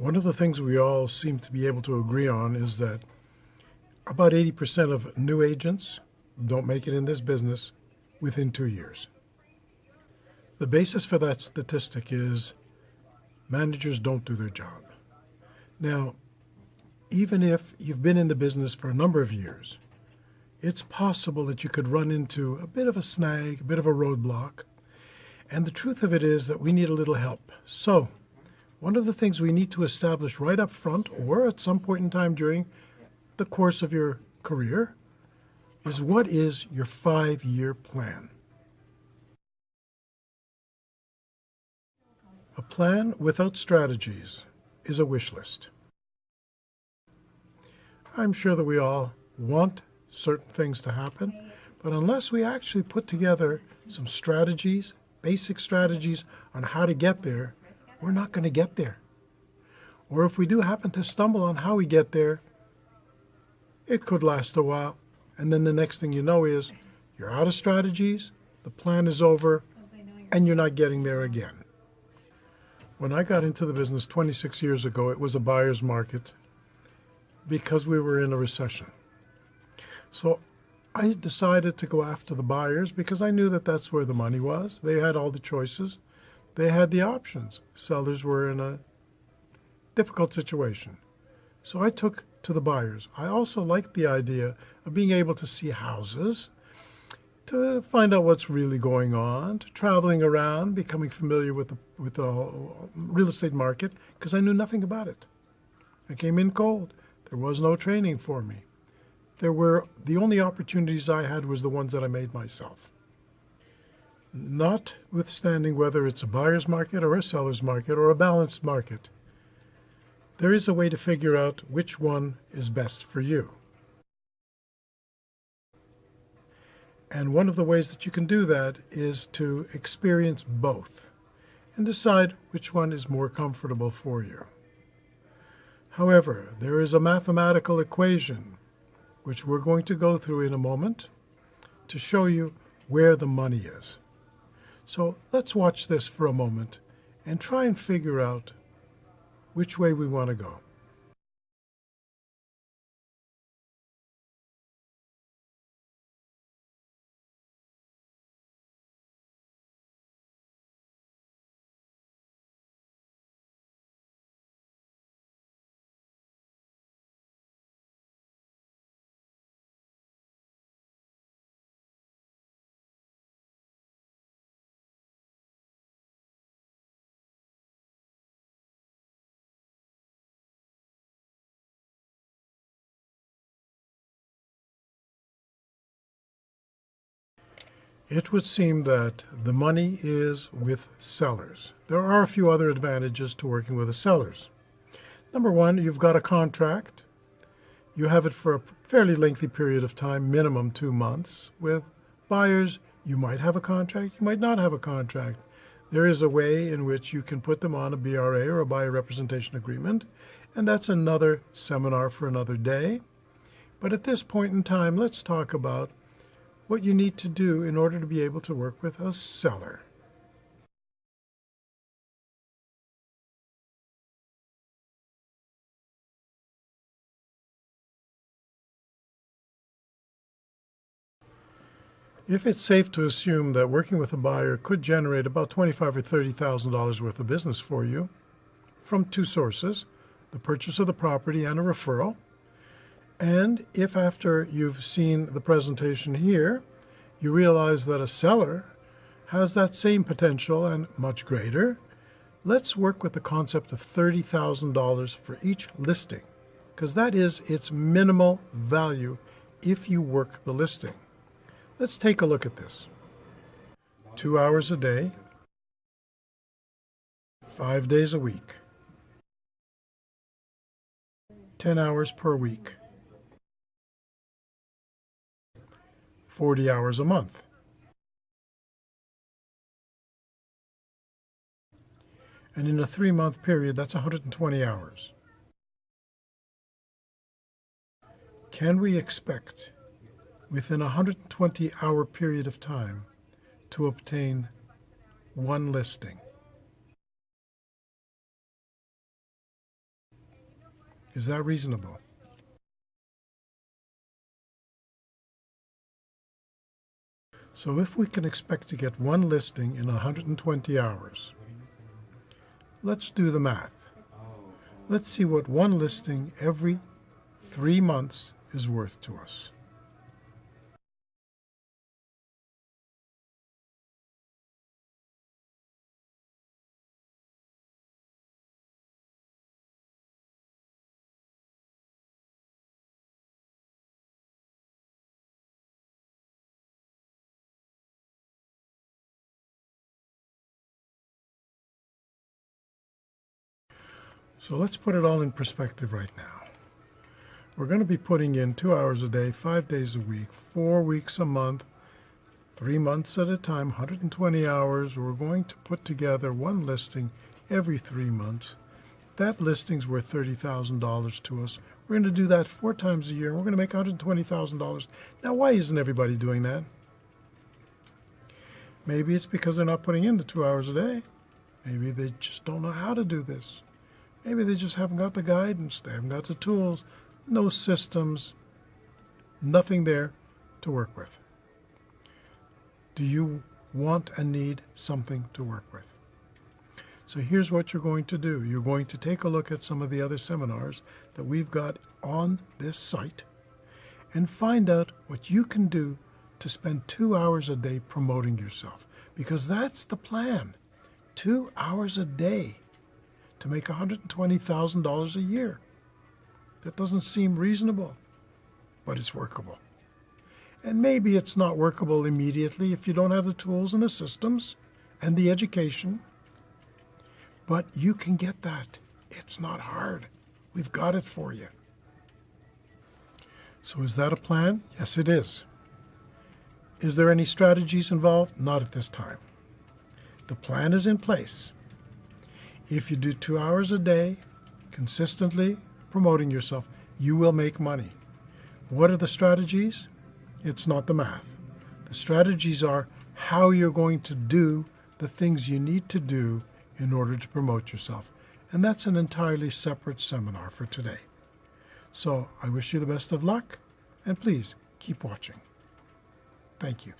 One of the things we all seem to be able to agree on is that about 80% of new agents don't make it in this business within 2 years. The basis for that statistic is managers don't do their job. Now, even if you've been in the business for a number of years, it's possible that you could run into a bit of a snag, a bit of a roadblock. And the truth of it is that we need a little help. So, one of the things we need to establish right up front or at some point in time during the course of your career is, what is your 5-year plan? A plan without strategies is a wish list. I'm sure that we all want certain things to happen, but unless we actually put together some strategies, basic strategies on how to get there, we're not going to get there. Or if we do happen to stumble on how we get there, it could last a while, and then the next thing you know is you're out of strategies, the plan is over, and you're not getting there again. When I got into the business 26 years ago, it was a buyer's market because we were in a recession. So I decided to go after the buyers because I knew that that's where the money was. They had all the choices. They had the options. Sellers were in a difficult situation. So I took to the buyers. I also liked the idea of being able to see houses, to find out what's really going on, to traveling around, becoming familiar with the real estate market, because I knew nothing about it. I came in cold. There was no training for me. The only opportunities I had was the ones that I made myself. Notwithstanding whether it's a buyer's market or a seller's market or a balanced market, there is a way to figure out which one is best for you. And one of the ways that you can do that is to experience both and decide which one is more comfortable for you. However, there is a mathematical equation, which we're going to go through in a moment, to show you where the money is. So let's watch this for a moment and try and figure out which way we want to go. It would seem that the money is with sellers. There are a few other advantages to working with the sellers. Number one, you've got a contract. You have it for a fairly lengthy period of time, minimum 2 months. With buyers, you might have a contract, you might not have a contract. There is a way in which you can put them on a BRA or a buyer representation agreement, and that's another seminar for another day. But at this point in time, let's talk about what you need to do in order to be able to work with a seller. If it's safe to assume that working with a buyer could generate about $25,000 or $30,000 worth of business for you from 2 sources, the purchase of the property and a referral, and if after you've seen the presentation here, you realize that a seller has that same potential and much greater, let's work with the concept of $30,000 for each listing, because that is its minimal value if you work the listing. Let's take a look at this. 2 hours a day, 5 days a week, 10 hours per week, 40 hours a month. And in a 3-month period, that's 120 hours. Can we expect, within a 120-hour period of time, to obtain 1 listing? Is that reasonable? So if we can expect to get one listing in 120 hours, let's do the math. Let's see what one listing every 3 months is worth to us. So let's put it all in perspective right now. We're going to be putting in 2 hours a day, 5 days a week, 4 weeks a month, 3 months at a time, 120 hours. We're going to put together one listing every 3 months. That listing's worth $30,000 to us. We're going to do that 4 times a year. We're going to make $120,000. Now, why isn't everybody doing that? Maybe it's because they're not putting in the 2 hours a day. Maybe they just don't know how to do this. Maybe they just haven't got the guidance. They haven't got the tools, no systems, nothing there to work with. Do you want and need something to work with? So here's what you're going to do. You're going to take a look at some of the other seminars that we've got on this site and find out what you can do to spend 2 hours a day promoting yourself. Because that's the plan. 2 hours a day to make $120,000 a year. That doesn't seem reasonable, but it's workable. And maybe it's not workable immediately if you don't have the tools and the systems and the education, but you can get that. It's not hard. We've got it for you. So is that a plan? Yes, it is. Is there any strategies involved? Not at this time. The plan is in place. If you do 2 hours a day, consistently promoting yourself, you will make money. What are the strategies? It's not the math. The strategies are how you're going to do the things you need to do in order to promote yourself. And that's an entirely separate seminar for today. So I wish you the best of luck, and please keep watching. Thank you.